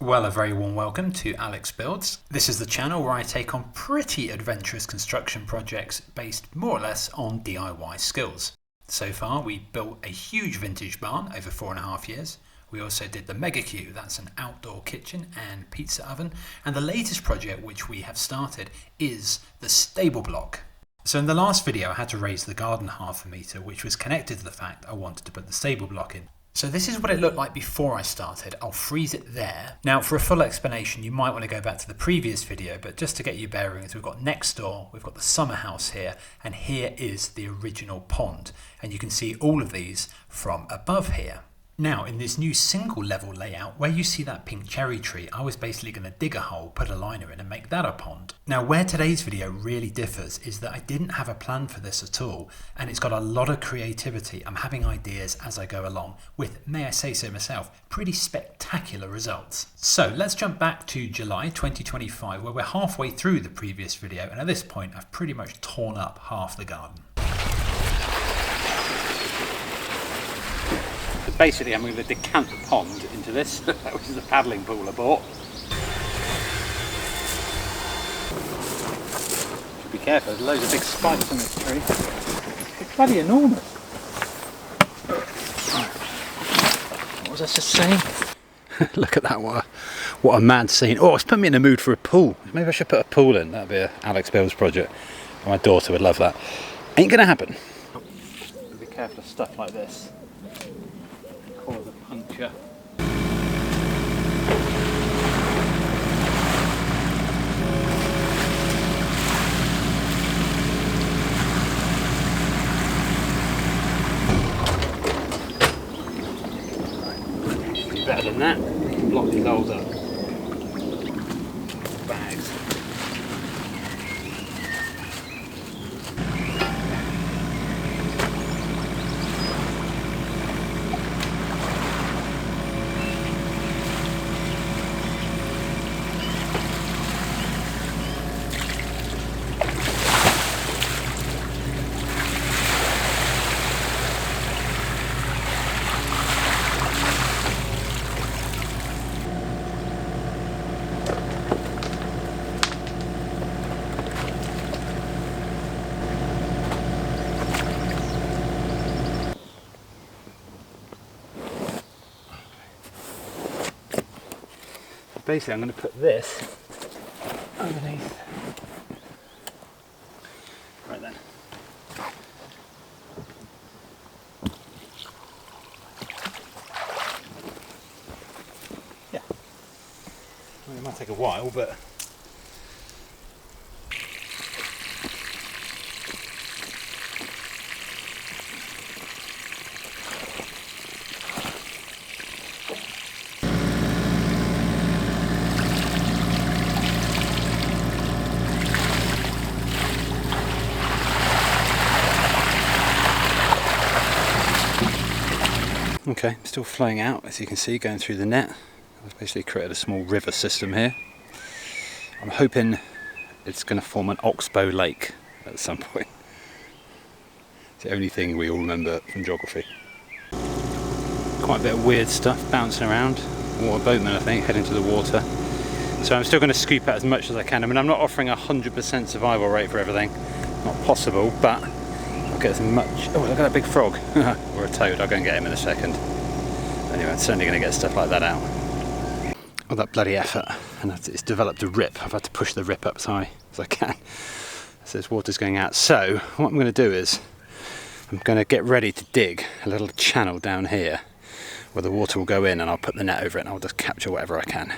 Well, a very warm welcome to Alex Builds. This is the channel where I take on pretty adventurous construction projects based more or less on DIY skills. So far, we built a huge vintage barn over 4.5 years. We also did the Mega Q, that's an outdoor kitchen and pizza oven. And the latest project which we have started is the stable block. So in the last video, I had to raise the garden 1/2 meter, which was connected to the fact I wanted to put the stable block in. So this is what it looked like before I started. I'll freeze it there. Now for a full explanation, you might want to go back to the previous video, but just to get you bearings, we've got next door, we've got the summer house here, and here is the original pond. And you can see all of these from above here. Now in this new single level layout, where you see that pink cherry tree, I was basically going to dig a hole, put a liner in and make that a pond. Now where today's video really differs is that I didn't have a plan for this at all, and it's got a lot of creativity. I'm having ideas as I go along with, may I say so myself, pretty spectacular results. So let's jump back to July 2025, where we're halfway through the previous video, and at this point I've pretty much torn up half the garden. Basically, I'm going to decant the pond into this, which is a paddling pool I bought. Should be careful, there's loads of big spikes on this tree. It's bloody enormous. What was I just saying? Look at that, what a mad scene. Oh, it's put me in the mood for a pool. Maybe I should put a pool in, that'd be an Alex Builds project. My daughter would love that. Ain't going to happen. Be careful of stuff like this. Cause a puncture. Be better than that. Block these holes up. Bags. Basically, I'm going to put this underneath. Right then. Yeah. Well, it might take a while, but okay, still flowing out, as you can see, going through the net. I've basically created a small river system here. I'm hoping it's going to form an oxbow lake at some point. It's the only thing we all remember from geography. Quite a bit of weird stuff bouncing around. Water boatman, I think, heading to the water. So I'm still going to scoop out as much as I can. I mean, I'm not offering 100% survival rate for everything. Not possible, but I'll get as much. Oh, look at that big frog. Or a toad. I'll go and get him in a second. Anyway, I'm certainly going to get stuff like that out. All that bloody effort, and it's developed a rip. I've had to push the rip up as high as I can. So this water's going out. So what I'm going to do is I'm going to get ready to dig a little channel down here where the water will go in, and I'll put the net over it and I'll just capture whatever I can.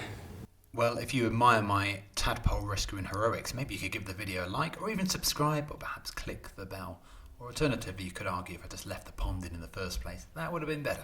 Well, if you admire my tadpole rescuing heroics, maybe you could give the video a like, or even subscribe, or perhaps click the bell. Or alternatively, you could argue if I just left the pond in the first place. That would have been better.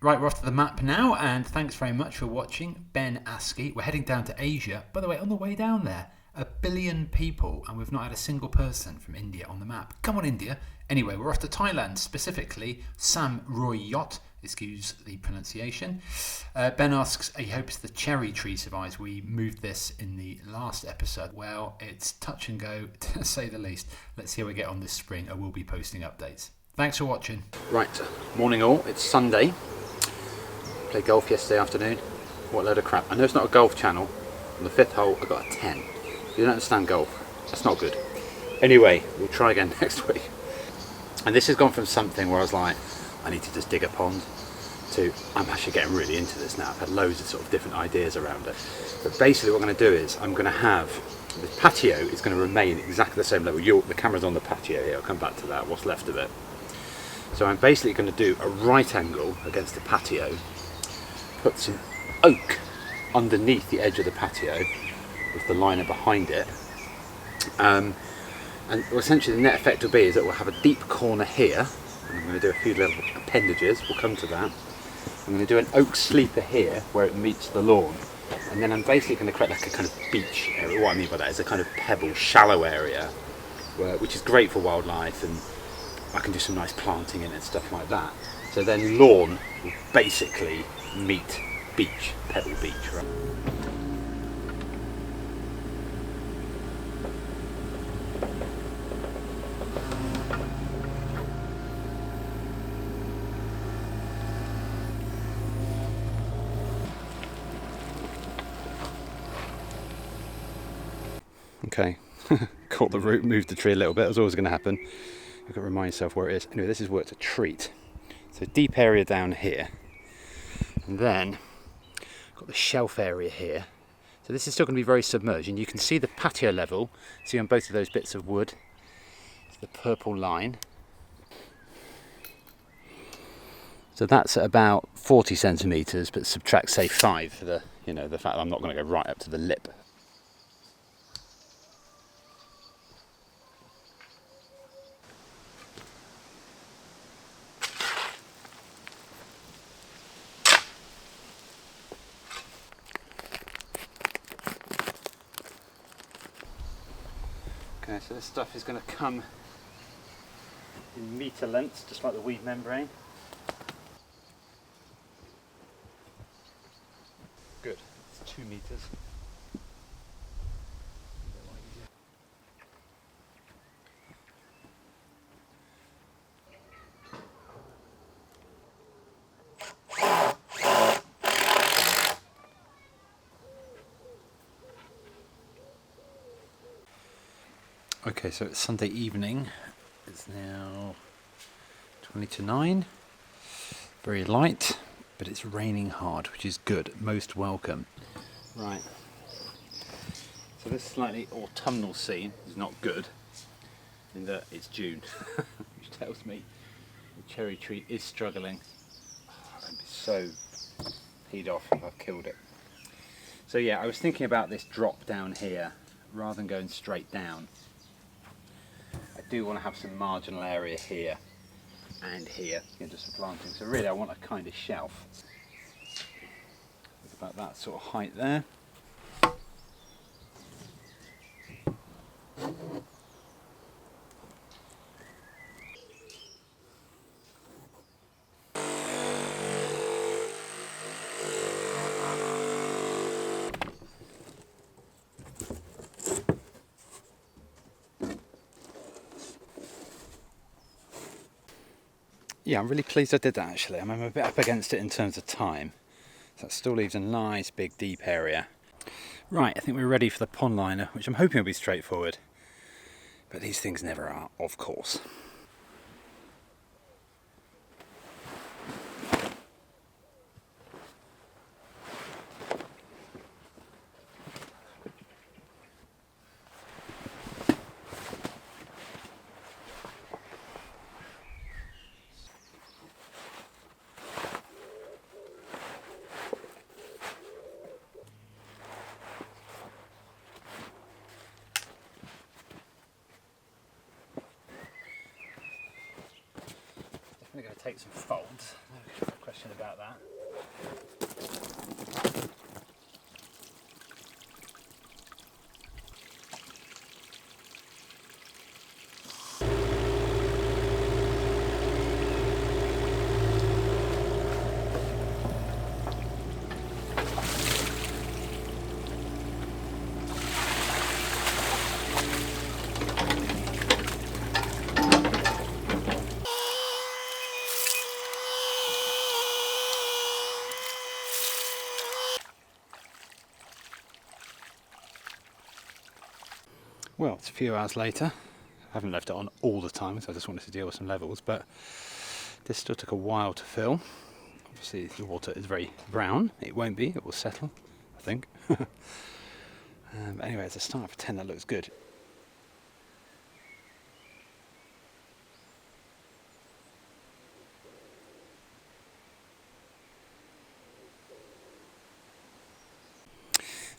Right, we're off to the map now, and thanks very much for watching. Ben Askey. We're heading down to Asia. By the way, on the way down there, 1 billion people, and we've not had a single person from India on the map. Come on, India. Anyway, we're off to Thailand, specifically Sam Roy Yacht. Excuse the pronunciation. Ben asks, he hopes the cherry tree survives. We moved this in the last episode. Well, it's touch and go, to say the least. Let's see how we get on this spring. I will be posting updates. Thanks for watching. Right, morning all. It's Sunday. Played golf yesterday afternoon. What a load of crap. I know it's not a golf channel. On the 5th hole, I got a 10. If you don't understand golf, that's not good. Anyway, we'll try again next week. And this has gone from something where I was like, I need to just dig a pond, to I'm actually getting really into this now. I've had loads of sort of different ideas around it. But basically what I'm going to do is I'm going to have, the patio is going to remain exactly the same level. The camera's on the patio here, I'll come back to that, what's left of it. So I'm basically going to do a right angle against the patio, put some oak underneath the edge of the patio with the liner behind it. And essentially the net effect will be is that we'll have a deep corner here. And I'm going to do a few little appendages, we'll come to that. I'm going to do an oak sleeper here where it meets the lawn. And then I'm basically going to create like a kind of beach area. What I mean by that is a kind of pebble, shallow area, which is great for wildlife, and I can do some nice planting in it and stuff like that. So then lawn will basically meet beach, pebble beach, right? Okay, caught the root, moved the tree a little bit, that's always going to happen. You've got to remind yourself where it is. Anyway, this has worked a treat. So deep area down here, and then got the shelf area here. So this is still going to be very submerged, and you can see the patio level, see on both of those bits of wood, the purple line. So that's at about 40 centimetres, but subtract say 5 for the, the fact that I'm not going to go right up to the lip. Okay, so this stuff is going to come in metre lengths, just like the weed membrane. Good, it's 2 metres. Okay, so it's Sunday evening. It's now 20 to 9. Very light, but it's raining hard, which is good. Most welcome. Right. So this slightly autumnal scene is not good, in that it's June, which tells me the cherry tree is struggling. I'd be so peed off if I've killed it. So yeah, I was thinking about this drop down here, rather than going straight down. I do want to have some marginal area here and here, just for planting. So really I want a kind of shelf. With about that sort of height there. Yeah, I'm really pleased I did that actually. I'm a bit up against it in terms of time. So that still leaves a nice big deep area. Right, I think we're ready for the pond liner, which I'm hoping will be straightforward. But these things never are, of course. Definitely going to take some folds, no question question about that. Well, it's a few hours later. I haven't left it on all the time, so I just wanted to deal with some levels, but this still took a while to fill. Obviously the water is very brown. It won't be, it will settle, I think. Anyway, as a start for 10, that looks good.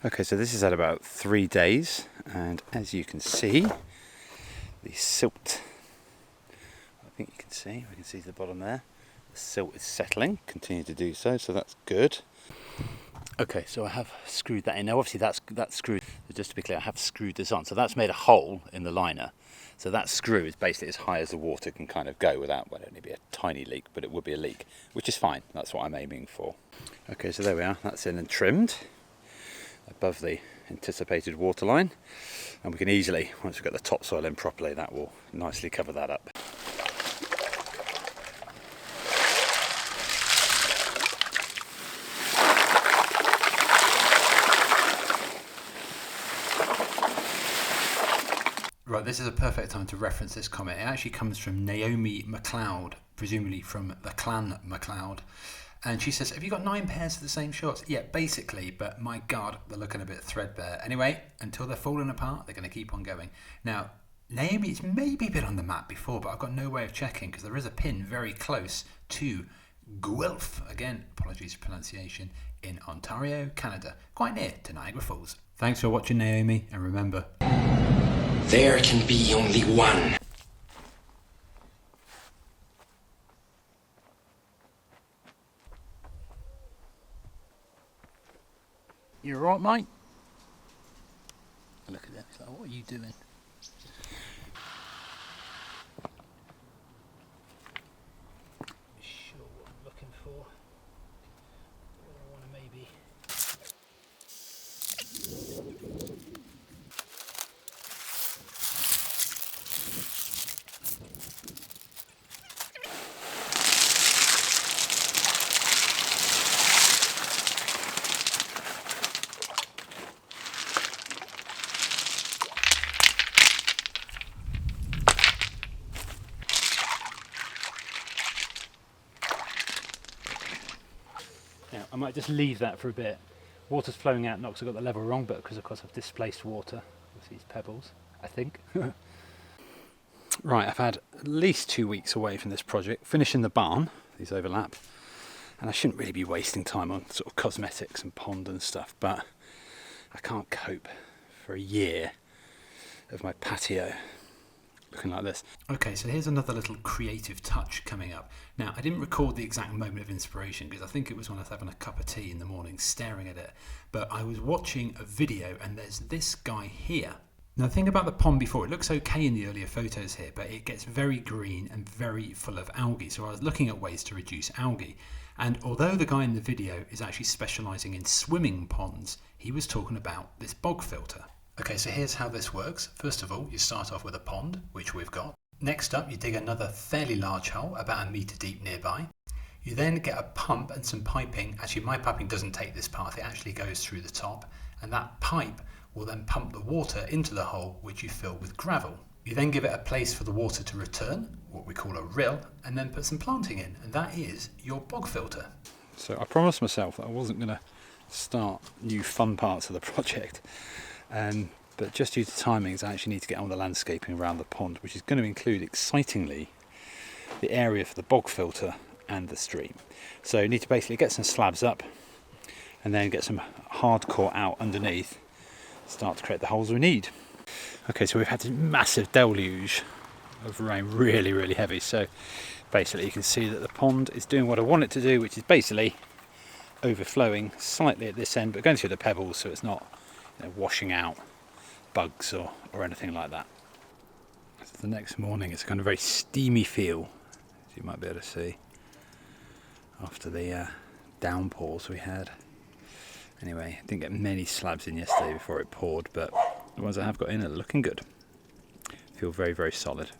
Okay, so this is at about 3 days, and as you can see, the silt, I think you can see, we can see the bottom there, the silt is settling, continue to do so, so that's good. Okay, so I have screwed that in. Now obviously that's screwed, just to be clear, I have screwed this on, so that's made a hole in the liner. So that screw is basically as high as the water can kind of go without, well, it'd only be a tiny leak, but it would be a leak, which is fine, that's what I'm aiming for. Okay, so there we are, that's in and trimmed above the anticipated waterline, and we can easily, once we've got the topsoil in properly, that will nicely cover that up. Right, this is a perfect time to reference this comment. It actually comes from Naomi MacLeod, presumably from the clan MacLeod. And she says, have you got 9 pairs of the same shorts? Yeah, basically, but my God, they're looking a bit threadbare. Anyway, until they're falling apart, they're going to keep on going. Now, Naomi's maybe been on the map before, but I've got no way of checking because there is a pin very close to Guelph. Again, apologies for pronunciation, in Ontario, Canada, quite near to Niagara Falls. Thanks for watching, Naomi, and remember, there can be only one. You alright, mate? Look at that, it's like, what are you doing? Sure what I'm looking for. I want to maybe... Now, I might just leave that for a bit. Water's flowing out, not because I've got the level wrong, but because of course I've displaced water with these pebbles, I think. Right, I've had at least 2 weeks away from this project, finishing the barn, these overlap, and I shouldn't really be wasting time on sort of cosmetics and pond and stuff, but I can't cope for a year of my patio looking like this. Okay, so here's another little creative touch coming up. Now, I didn't record the exact moment of inspiration because I think it was when I was having a cup of tea in the morning staring at it, but I was watching a video and there's this guy here. Now, the thing about the pond before, it looks okay in the earlier photos here, but it gets very green and very full of algae, so I was looking at ways to reduce algae. And although the guy in the video is actually specialising in swimming ponds, he was talking about this bog filter. Okay, so here's how this works. First of all, you start off with a pond, which we've got. Next up, you dig another fairly large hole, about 1 metre deep nearby. You then get a pump and some piping. Actually, my piping doesn't take this path, it actually goes through the top. And that pipe will then pump the water into the hole, which you fill with gravel. You then give it a place for the water to return, what we call a rill, and then put some planting in, and that is your bog filter. So I promised myself that I wasn't going to start new fun parts of the project. But just due to timings, I actually need to get on with the landscaping around the pond, which is going to include, excitingly, the area for the bog filter and the stream. So you need to basically get some slabs up and then get some hardcore out underneath, start to create the holes we need. Okay, so we've had this massive deluge of rain, really heavy. So basically you can see that the pond is doing what I want it to do, which is basically overflowing slightly at this end, but going through the pebbles, so it's not, you know, washing out bugs or anything like that. So the next morning it's kind of very steamy feel, as you might be able to see, after the downpours we had. Anyway, I didn't get many slabs in yesterday before it poured, but the ones I have got in are looking good. Feel very solid.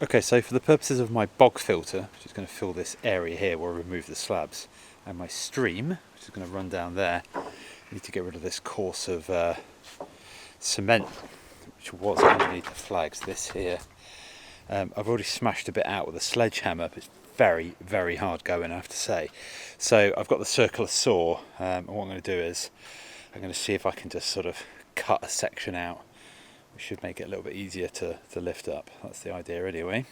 Okay, so for the purposes of my bog filter, which is going to fill this area here where I remove the slabs, and my stream, which is going to run down there, I need to get rid of this course of cement, which was underneath the flags, this here. I've already smashed a bit out with a sledgehammer, but it's very hard going, I have to say. So I've got the circular saw, and what I'm going to do is I'm going to see if I can just sort of cut a section out, which should make it a little bit easier to lift up. That's the idea anyway.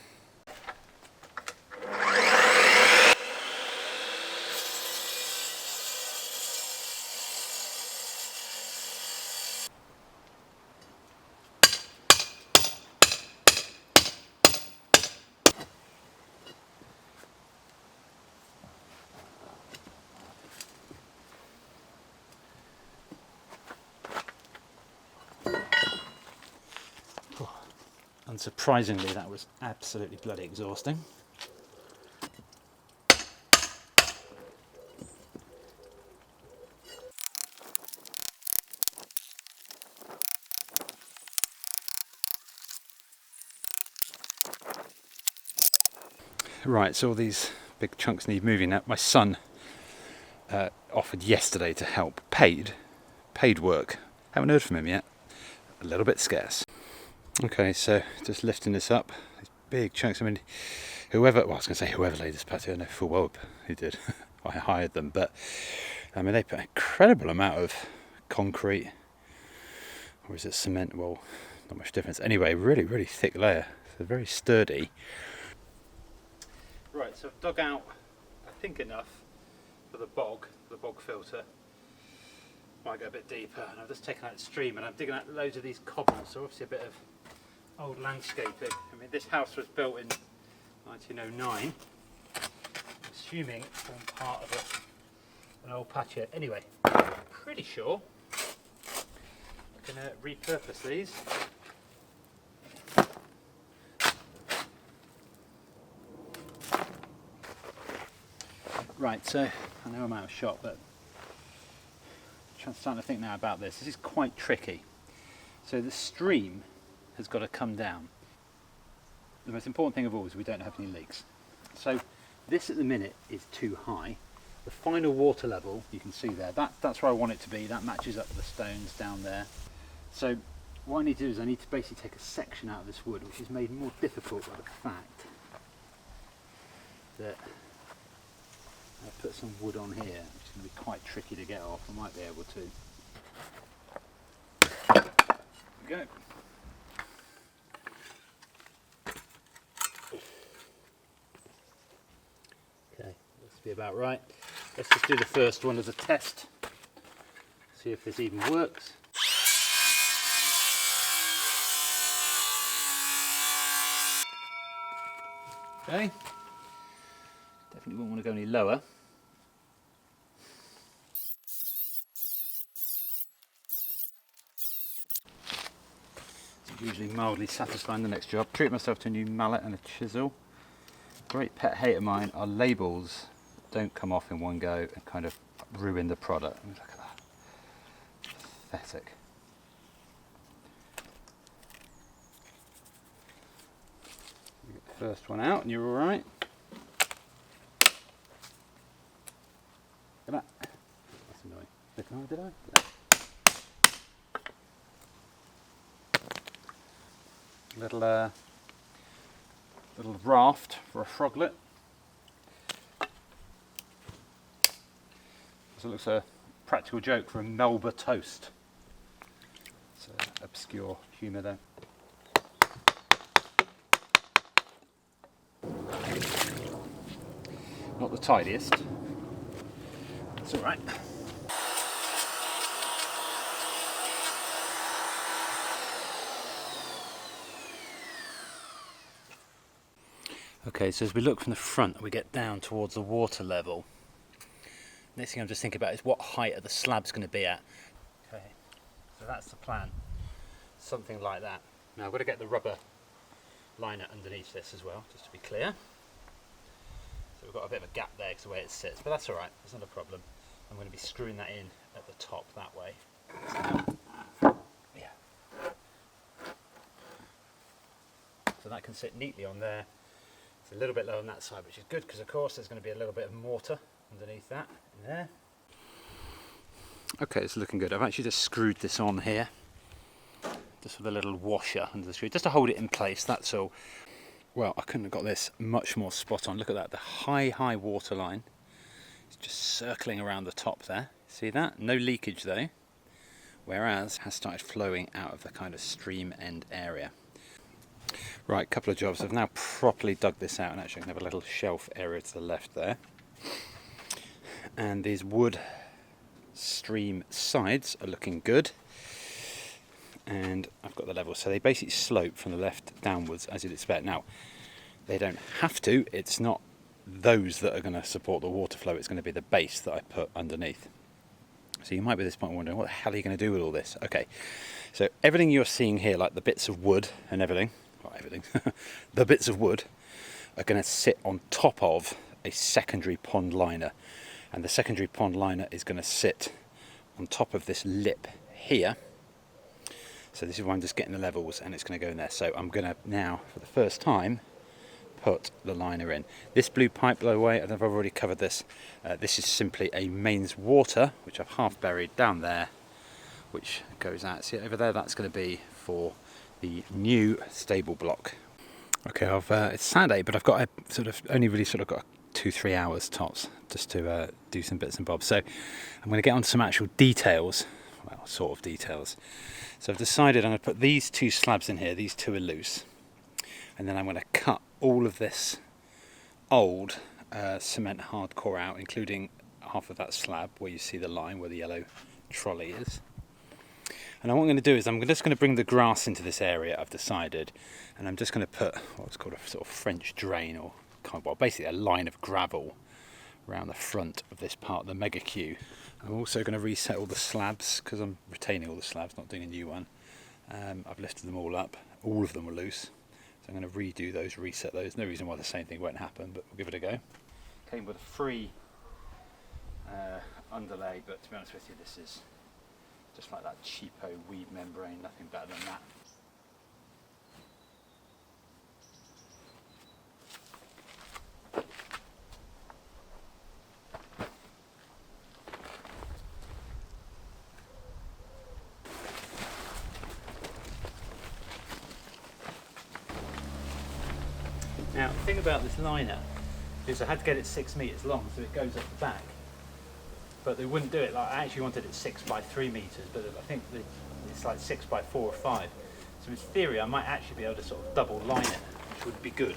Unsurprisingly, that was absolutely bloody exhausting. Right, so all these big chunks need moving now. My son offered yesterday to help, paid work. Haven't heard from him yet. A little bit scarce. Okay, so just lifting this up, these big chunks. I mean, whoever laid this patio, I know full well who did. I hired them, but I mean, they put an incredible amount of concrete, or is it cement? Well, not much difference. Anyway, really thick layer. So very sturdy. Right, so I've dug out, I think, enough for the bog filter. Might go a bit deeper, and I've just taken out the stream, and I'm digging out loads of these cobbles, so obviously a bit of old landscaping. I mean, this house was built in 1909, assuming it formed part of an old patio. Anyway, pretty sure I'm going to repurpose these. Right, so I know I'm out of shot, but I'm starting to think now about this. This is quite tricky. So the stream has got to come down. The most important thing of all is we don't have any leaks. So this at the minute is too high. The final water level, you can see there, that's where I want it to be. That matches up with the stones down there. So what I need to do is I need to basically take a section out of this wood, which is made more difficult by the fact that I put some wood on here, which is going to be quite tricky to get off. I might be able to. There we go. Okay, looks to be about right. Let's just do the first one as a test. See if this even works. Okay. Definitely won't want to go any lower. It's usually mildly satisfying. The next job. Treat myself to a new mallet and a chisel. Great pet hate of mine are labels that don't come off in one go and kind of ruin the product. Look at that. Pathetic. Get the first one out and you're alright. Look at that. That's annoying. Did I? No. Little raft for a froglet. So it looks a practical joke for a Melba toast. It's obscure humour there. Not the tidiest. That's all right. Okay, so as we look from the front, we get down towards the water level. Next thing I'm just thinking about is what height are the slabs going to be at. Okay, so that's the plan. Something like that. Now I've got to get the rubber liner underneath this as well, just to be clear. So we've got a bit of a gap there because of the way it sits, but that's alright, it's not a problem. I'm going to be screwing that in at the top that way. Yeah. So that can sit neatly on there. It's a little bit low on that side, which is good because of course there's going to be a little bit of mortar underneath that in there. Okay, it's looking good. I've actually just screwed this on here, just with a little washer under the screw, just to hold it in place, that's all. Well, I couldn't have got this much more spot on. Look at that, the high water line. It's just circling around the top there. See that? No leakage though. Whereas it has started flowing out of the kind of stream end area. Right, couple of jobs. I've now properly dug this out and actually have a little shelf area to the left there. And these wood stream sides are looking good. And I've got the level, so they basically slope from the left downwards as you'd expect. Now, they don't have to, it's not those that are going to support the water flow, it's going to be the base that I put underneath. So you might be at this point wondering, what the hell are you going to do with all this? Okay, so everything you're seeing here, like the bits of wood and everything, well, everything, the bits of wood are going to sit on top of a secondary pond liner. And the secondary pond liner is going to sit on top of this lip here. So this is why I'm just getting the levels and it's going to go in there. So I'm going to now, for the first time, put the liner in. This blue pipe, by the way, I don't know if I've already covered this. This is simply a mains water, which I've half buried down there, which goes out. See over there, that's going to be for the new stable block. Okay, it's Saturday, but I've got only really got 2-3 hours tops just to do some bits and bobs. So I'm going to get on to some actual details, well, sort of details. So I've decided I'm going to put these two slabs in here, these two are loose, and then I'm going to cut all of this old cement hardcore out, including half of that slab where you see the line where the yellow trolley is. And what I'm going to do is I'm just going to bring the grass into this area, I've decided, and I'm just going to put what's called a sort of French drain, or well, basically a line of gravel around the front of this part of the mega queue. I'm also going to reset all the slabs because I'm retaining all the slabs, not doing a new one. I've lifted them all up, all of them were loose, so I'm going to redo those, reset those. No reason why the same thing won't happen, but we'll give it a go. Came with a free underlay, but to be honest with you, this is just like that cheapo weed membrane, nothing better than that. Now, the thing about this liner is I had to get it 6 metres long, so it goes up the back. But they wouldn't do it. Like, I actually wanted it 6 by 3 metres, but I think it's like 6 by 4 or 5. So in theory, I might actually be able to sort of double line it, which would be good.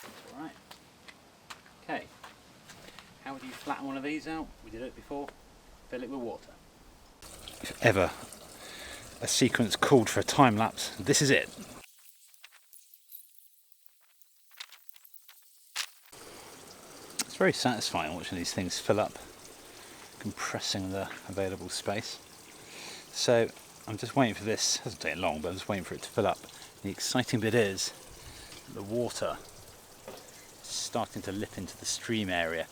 That's all right. Okay. How would you flatten one of these out? We did it before. Fill it with water. If ever a sequence called for a time lapse, this is it. It's very satisfying watching these things fill up, compressing the available space. So I'm just waiting for this, it hasn't taken long, but I'm just waiting for it to fill up. The exciting bit is the water is starting to lip into the stream area.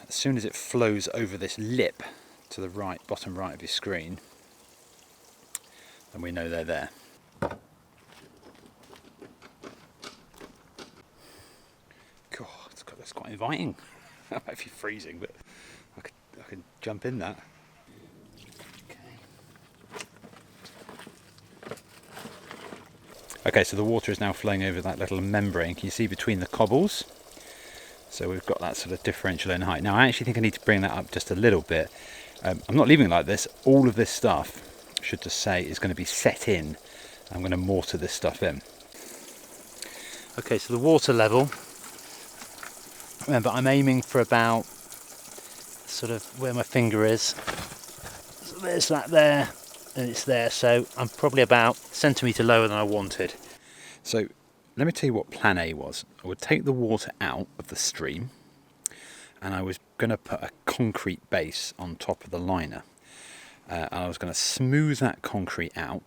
As soon as it flows over this lip to the right, bottom right of your screen, then we know they're there. God, that's quite inviting. I'm actually freezing, but I could jump in that. Okay, so the water is now flowing over that little membrane. Can you see between the cobbles? So we've got that sort of differential in height. Now I actually think I need to bring that up just a little bit. I'm not leaving it like this. All of this stuff, should just say, is going to be set in. I'm going to mortar this stuff in. Okay, so the water level, remember I'm aiming for about sort of where my finger is. So there's that there, and it's there, so I'm probably about a centimetre lower than I wanted. So let me tell you what plan A was. I would take the water out of the stream, and I was going to put a concrete base on top of the liner. And I was going to smooth that concrete out,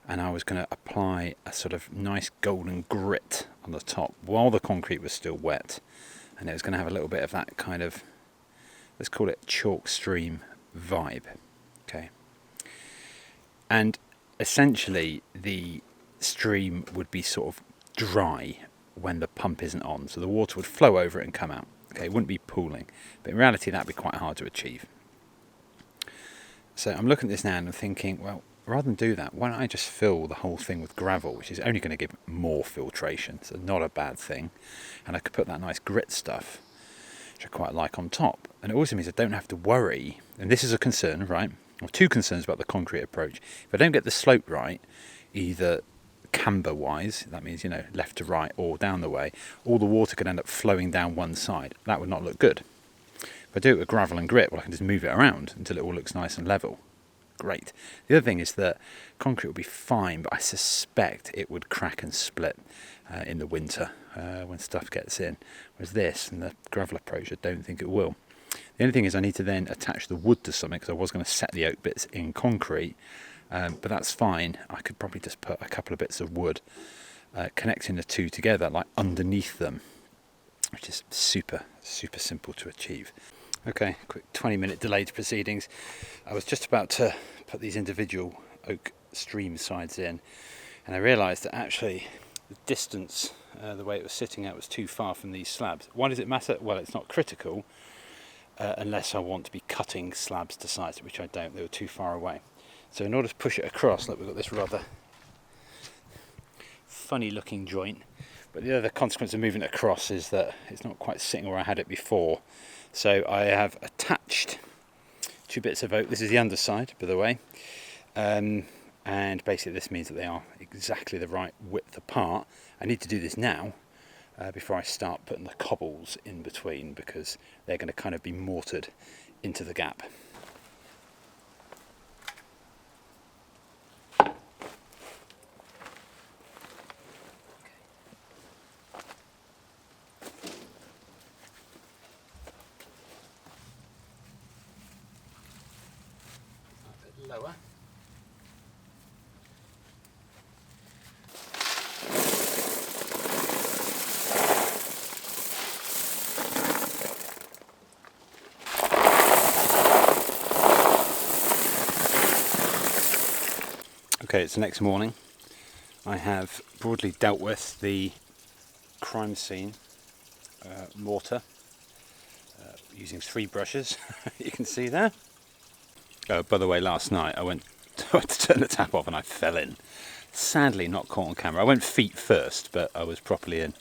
and I was going to apply a sort of nice golden grit on the top while the concrete was still wet, and it was going to have a little bit of that kind of, let's call it chalk stream vibe. Okay, and essentially the stream would be sort of dry when the pump isn't on, so the water would flow over it and come out. Okay, it wouldn't be pooling, but in reality that'd be quite hard to achieve. So I'm looking at this now and I'm thinking, well, rather than do that, why don't I just fill the whole thing with gravel, which is only going to give more filtration, so not a bad thing. And I could put that nice grit stuff, which I quite like, on top. And it also means I don't have to worry, and this is a concern, right? Or two concerns about the concrete approach. If I don't get the slope right, either camber-wise, that means, left to right or down the way, all the water could end up flowing down one side. That would not look good. If I do it with gravel and grit, well, I can just move it around until it all looks nice and level. Great. The other thing is that concrete will be fine, but I suspect it would crack and split in the winter when stuff gets in. Whereas this and the gravel approach, I don't think it will. The only thing is I need to then attach the wood to something, because I was going to set the oak bits in concrete, but that's fine. I could probably just put a couple of bits of wood connecting the two together, like underneath them, which is super, super simple to achieve. Okay, quick 20-minute delay to proceedings. I was just about to put these individual oak stream sides in, and I realised that actually the distance, the way it was sitting out, was too far from these slabs. Why does it matter? Well, it's not critical unless I want to be cutting slabs to size, which I don't. They were too far away. So in order to push it across, look, we've got this rather funny looking joint. But the other consequence of moving it across is that it's not quite sitting where I had it before. So I have attached two bits of oak. This is the underside, by the way. And basically this means that they are exactly the right width apart. I need to do this now before I start putting the cobbles in between, because they're going to kind of be mortared into the gap. Lower. Okay, it's the next morning. I have broadly dealt with the crime scene mortar using 3 brushes. You can see there. Oh, by the way, last night I went to turn the tap off and I fell in. Sadly not caught on camera. I went feet first, but I was properly in.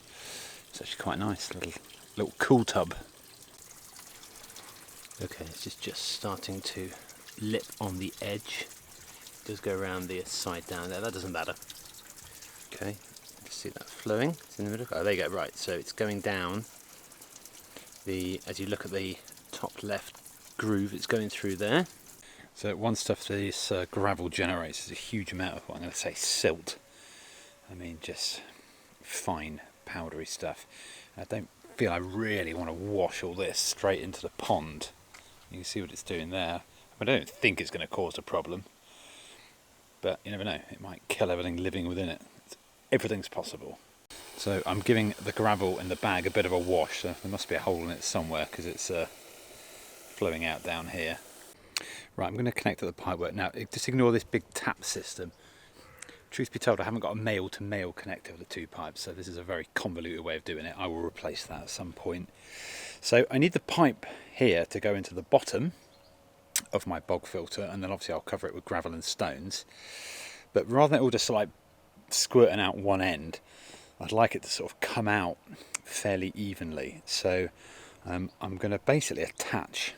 It's actually quite nice, little cool tub. Okay, this is just starting to lip on the edge. It does go around the side down there, that doesn't matter. Okay, see that flowing? It's in the middle. Oh, there you go, right, so it's going down. As you look at the top left groove, it's going through there. So one stuff this gravel generates is a huge amount of what I'm going to say silt. I mean, just fine powdery stuff. I don't feel I really want to wash all this straight into the pond. You can see what it's doing there. I don't think it's going to cause a problem, but you never know, it might kill everything living within it. Everything's possible. So I'm giving the gravel in the bag a bit of a wash, so there must be a hole in it somewhere because it's flowing out down here. Right, I'm going to connect to the pipework. Now, just ignore this big tap system. Truth be told, I haven't got a male-to-male connector for the 2 pipes, so this is a very convoluted way of doing it. I will replace that at some point. So I need the pipe here to go into the bottom of my bog filter, and then obviously I'll cover it with gravel and stones. But rather than it all just like squirting out one end, I'd like it to sort of come out fairly evenly. So I'm going to basically attach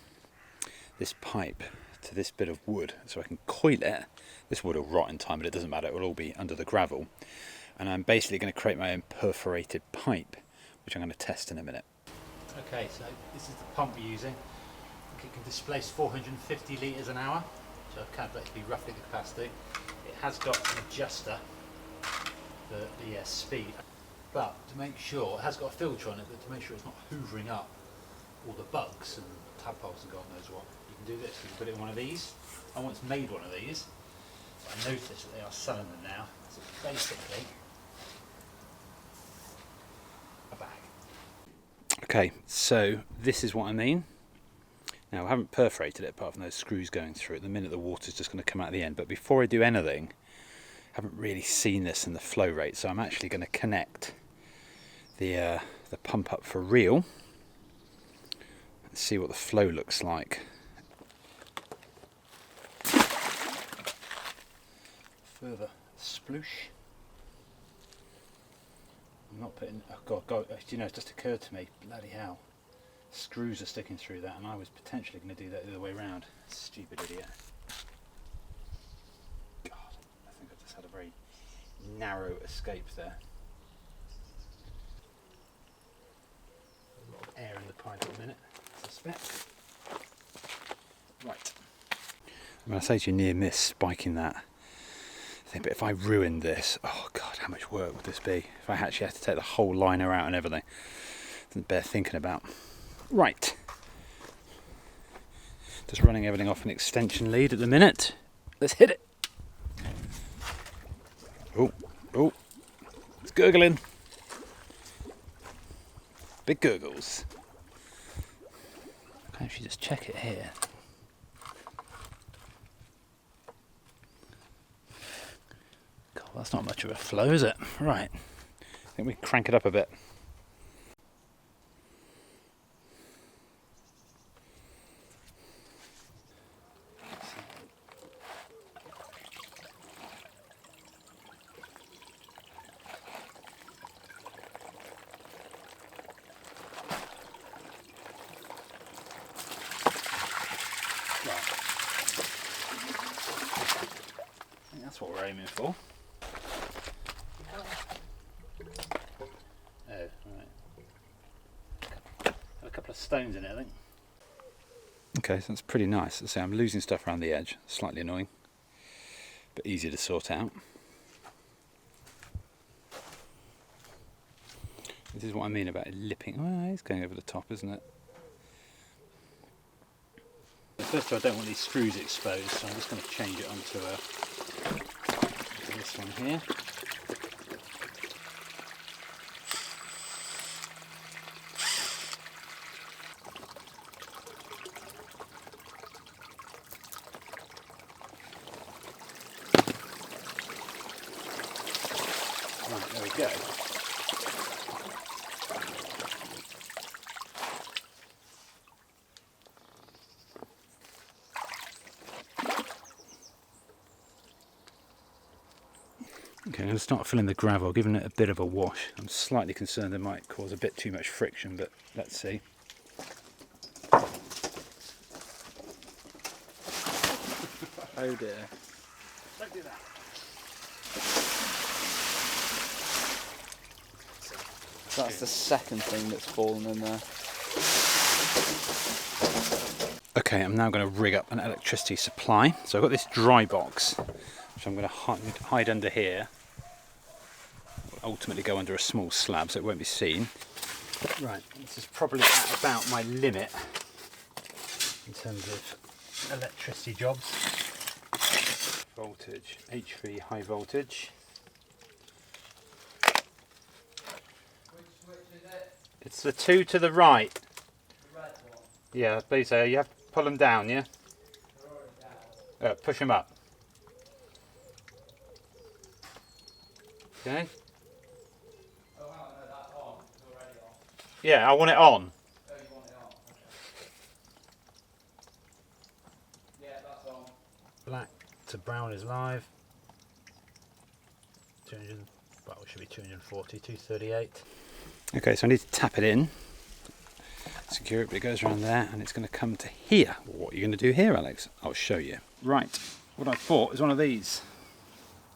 this pipe to this bit of wood so I can coil it. This wood will rot in time, but it doesn't matter, it will all be under the gravel. And I'm basically going to create my own perforated pipe, which I'm going to test in a minute. Okay, so this is the pump we're using. It can displace 450 litres an hour, so I've calculated to be roughly the capacity. It has got an adjuster for the speed, but to make sure, it has got a filter on it, but to make sure it's not hoovering up all the bugs and tadpoles and God knows what, you can do this. You can put it in one of these. I once made one of these, but I noticed that they are selling them now. So it's basically a bag. Okay, so this is what I mean. Now I haven't perforated it apart from those screws going through. At the minute the water's just going to come out at the end, but before I do anything, I haven't really seen this in the flow rate, so I'm actually going to connect the pump up for real and see what the flow looks like. Further sploosh. I'm not putting, oh God, you know, it just occurred to me, bloody hell, screws are sticking through that, and I was potentially going to do that the other way around. Stupid idiot. God, I think I just had a very narrow escape there. A lot of air in the pipe at the minute, I suspect. Right. I'm going to say to you, near miss spiking that thing, but if I ruined this, oh God, how much work would this be? If I actually had to take the whole liner out and everything. Doesn't bear thinking about. Right. Just running everything off an extension lead at the minute. Let's hit it. Oh, it's gurgling. Big gurgles. I can actually just check it here. God, that's not much of a flow, is it? Right. I think we can crank it up a bit. That's what we're aiming for. Oh, right. Got a couple of stones in it, I think. Okay, so that's pretty nice. So I'm losing stuff around the edge, slightly annoying, but easy to sort out. This is what I mean about it lipping. Well, it's going over the top, isn't it? First of all, I don't want these screws exposed, so I'm just going to change it onto this one here. Right, there we go. Okay, I'm going to start filling the gravel, giving it a bit of a wash. I'm slightly concerned it might cause a bit too much friction, but let's see. Oh dear. Don't do that. That's the second thing that's fallen in there. Okay, I'm now going to rig up an electricity supply. So I've got this dry box, which I'm going to hide under here. Ultimately go under a small slab so it won't be seen. Right, this is probably at about my limit in terms of electricity jobs. Voltage, HV high voltage. Which switch is it? It's the two to the right. The red one? Yeah, please, you have to pull them down, yeah? They're already down. Push them up. Okay. Oh, hang on, no, that's on. It's already on. Yeah, I want it on. Oh, you want it on? Okay. Yeah, that's on. Black to brown is live. 200, well, it should be 240, 238. Okay, so I need to tap it in, secure it, but it goes around there and it's going to come to here. What are you going to do here, Alex? I'll show you. Right, what I bought is one of these.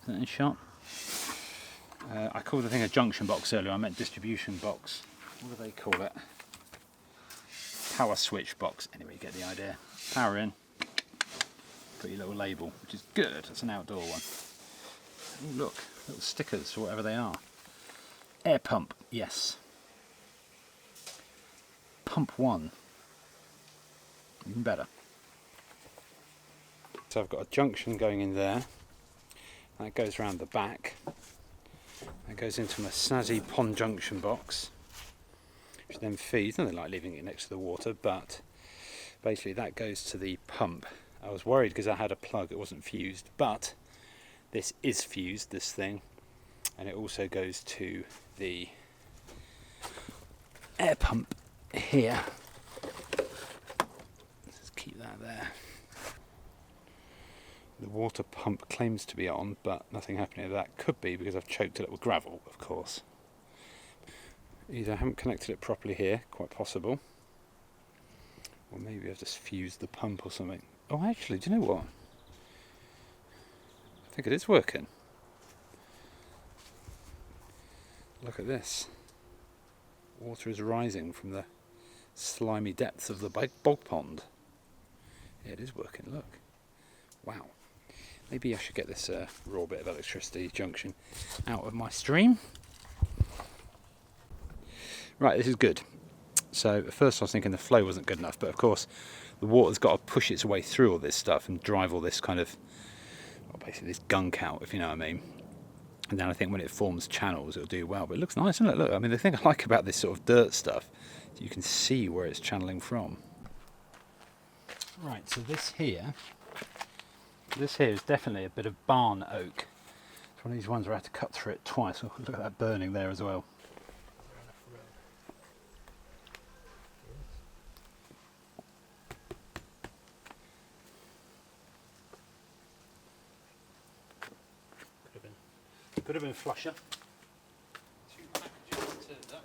Isn't it sharp? I called the thing a junction box earlier, I meant distribution box. What do they call it? Power switch box. Anyway, you get the idea. Power in, put your little label, which is good, it's an outdoor one. Ooh, look, little stickers or whatever they are. Air pump, yes. Pump 1, even better. So I've got a junction going in there, that goes around the back, that goes into my snazzy pond junction box, which then feeds, nothing like leaving it next to the water, but basically that goes to the pump. I was worried because I had a plug, it wasn't fused, but this is fused, this thing, and it also goes to the air pump here. Let's keep that there. The water pump claims to be on, but nothing happening. That could be because I've choked it with gravel, of course. Either I haven't connected it properly here, quite possible, or maybe I've just fused the pump or something. Oh, actually, do you know what? I think it is working. Look at this. Water is rising from the slimy depths of the bog pond. Yeah, it is working, look. Wow. Maybe I should get this raw bit of electricity junction out of my stream. Right, this is good. So at first I was thinking the flow wasn't good enough, but of course the water's got to push its way through all this stuff and drive all this kind of, well, basically this gunk out, if you know what I mean. And then I think when it forms channels it'll do well, but it looks nice, doesn't it? Look, I mean, the thing I like about this sort of dirt stuff is you can see where it's channeling from. Right, so this here is definitely a bit of barn oak. It's one of these ones where I had to cut through it twice. Oh, look at that burning there as well. Could have been flusher. Two packages turned up.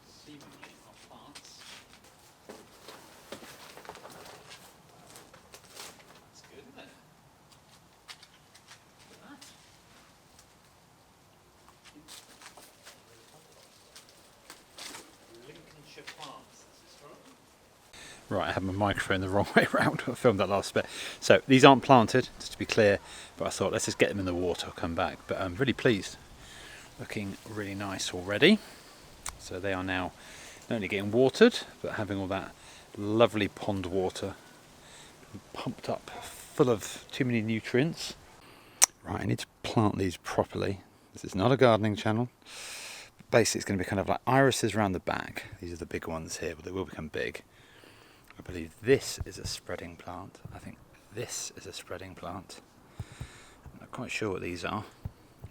Seemingly of plants. That's good, isn't it? Look at that. Lincolnshire plants, this is from. Right, I had my microphone the wrong way around. I filmed that last bit. So these aren't planted, just to be clear, but I thought let's just get them in the water, I'll come back. But I'm really pleased. Looking really nice already. So they are now not only getting watered, but having all that lovely pond water pumped up full of too many nutrients. Right, I need to plant these properly. This is not a gardening channel. Basically it's going to be kind of like irises around the back. These are the big ones here, but they will become big. I believe this is a spreading plant. I think this is a spreading plant. I'm not quite sure what these are.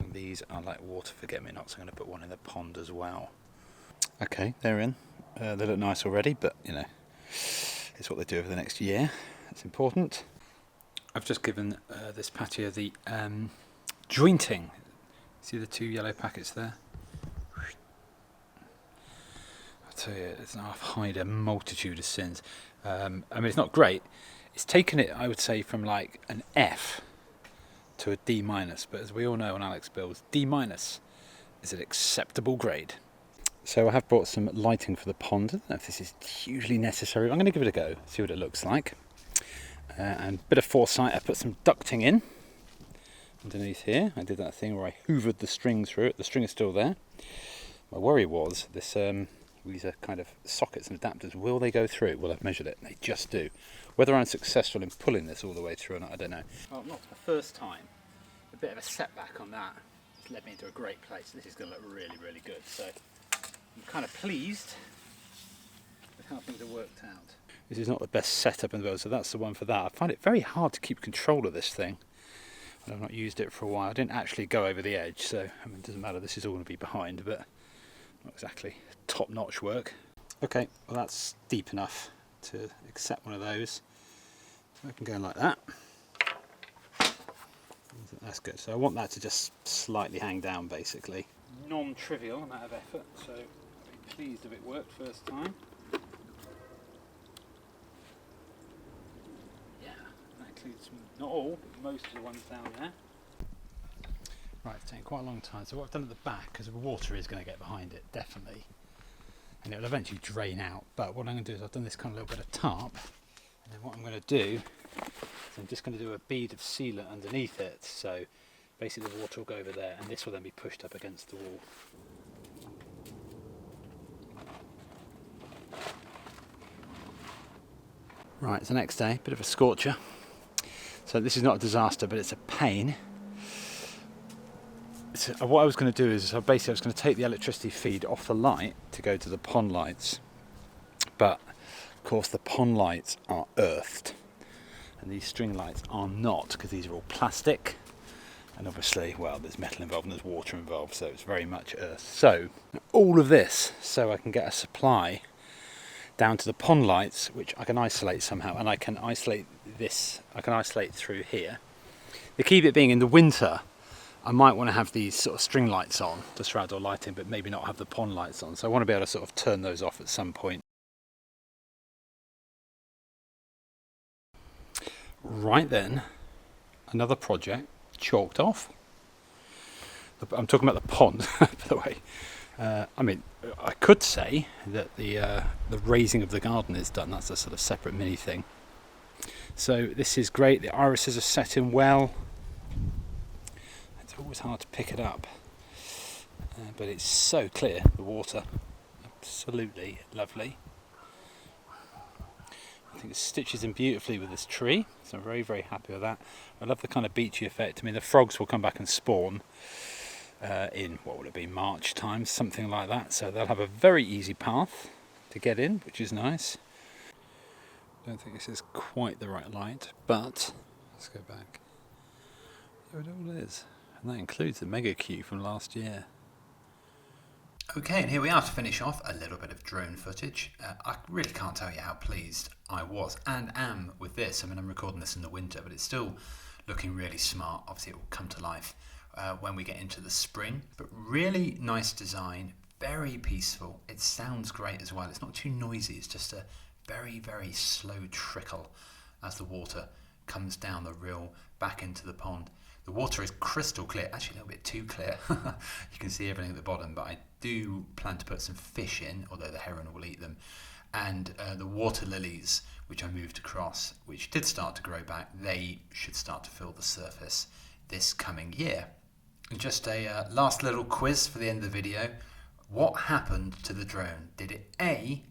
And these are like water forget-me-nots. I'm going to put one in the pond as well. Okay, they're in. They look nice already, but you know, it's what they do over the next year. That's important. I've just given this patio the jointing. See the two yellow packets there? I'll tell you, it's going to hide a multitude of sins. I mean, it's not great. It's taken it, I would say, from like an F to a D-, but as we all know on Alex Builds, D- is an acceptable grade. So I have brought some lighting for the pond. I don't know if this is hugely necessary. I'm going to give it a go, see what it looks like. And a bit of foresight, I put some ducting in underneath here. I did that thing where I hoovered the string through it. The string is still there. My worry was this. These are kind of sockets and adapters. Will they go through? Well, I've measured it. They just do. Whether I'm successful in pulling this all the way through or not, I don't know. Well, not the first time. A bit of a setback on that. It's led me into a great place. This is going to look really, really good. So I'm kind of pleased with how things have worked out. This is not the best setup in the world, so that's the one for that. I find it very hard to keep control of this thing. I've not used it for a while. I didn't actually go over the edge, so I mean, it doesn't matter. This is all going to be behind, but not exactly top-notch work. Okay, well that's deep enough to accept one of those. So I can go like that. That's good. So I want that to just slightly hang down, basically. Non-trivial amount of effort, so I'll be pleased if it worked first time. Yeah, that includes not all, but most of the ones down there. Right, it's taking quite a long time. So what I've done at the back, because the water is going to get behind it, definitely. And it'll eventually drain out. But what I'm going to do is I've done this kind of little bit of tarp. And then what I'm going to do is I'm just going to do a bead of sealant underneath it. So basically the water will go over there and this will then be pushed up against the wall. Right, it's the next day, bit of a scorcher. So this is not a disaster, but it's a pain. So what I was going to do is, basically I was going to take the electricity feed off the light to go to the pond lights. But of course the pond lights are earthed. And these string lights are not, because these are all plastic. And obviously, well, there's metal involved and there's water involved, so it's very much earth. So all of this, so I can get a supply down to the pond lights, which I can isolate somehow, and I can isolate this, I can isolate through here. The key bit being in the winter, I might want to have these sort of string lights on, just for outdoor lighting, but maybe not have the pond lights on. So I want to be able to sort of turn those off at some point. Right then, another project chalked off. I'm talking about the pond, by the way. I mean, I could say that the raising of the garden is done. That's a sort of separate mini thing. So this is great. The irises are set in well. It's always hard to pick it up, but it's so clear, the water. Absolutely lovely. I think it stitches in beautifully with this tree, so I'm very, very happy with that. I love the kind of beachy effect. I mean, the frogs will come back and spawn in, what would it be, March time, something like that. So they'll have a very easy path to get in, which is nice. Don't think this is quite the right light, but let's go back. There it all is. And that includes the mega queue from last year. Okay, and here we are to finish off a little bit of drone footage. I really can't tell you how pleased I was and am with this. I mean, I'm recording this in the winter, but it's still looking really smart. Obviously, it will come to life when we get into the spring. But really nice design, very peaceful. It sounds great as well. It's not too noisy. It's just a very, very slow trickle as the water comes down the rill back into the pond. The water is crystal clear, actually a little bit too clear. You can see everything at the bottom, but I do plan to put some fish in, although the heron will eat them. And the water lilies, which I moved across, which did start to grow back, they should start to fill the surface this coming year. And just a last little quiz for the end of the video. What happened to the drone? Did it A,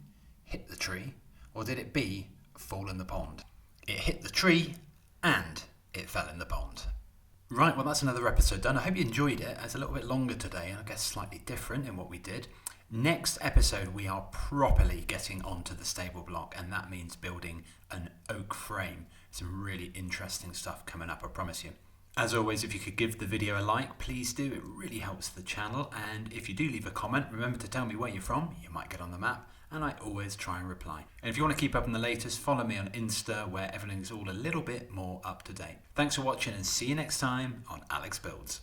hit the tree, or did it B, fall in the pond? It hit the tree and it fell in the pond. Right, well that's another episode done. I hope you enjoyed it. It's a little bit longer today and I guess slightly different in what we did. Next episode we are properly getting onto the stable block, and that means building an oak frame. Some really interesting stuff coming up, I promise you. As always, if you could give the video a like, please do. It really helps the channel. And if you do leave a comment, remember to tell me where you're from. You might get on the map. And I always try and reply. And if you want to keep up on the latest, follow me on Insta, where everything's all a little bit more up to date. Thanks for watching and see you next time on Alex Builds.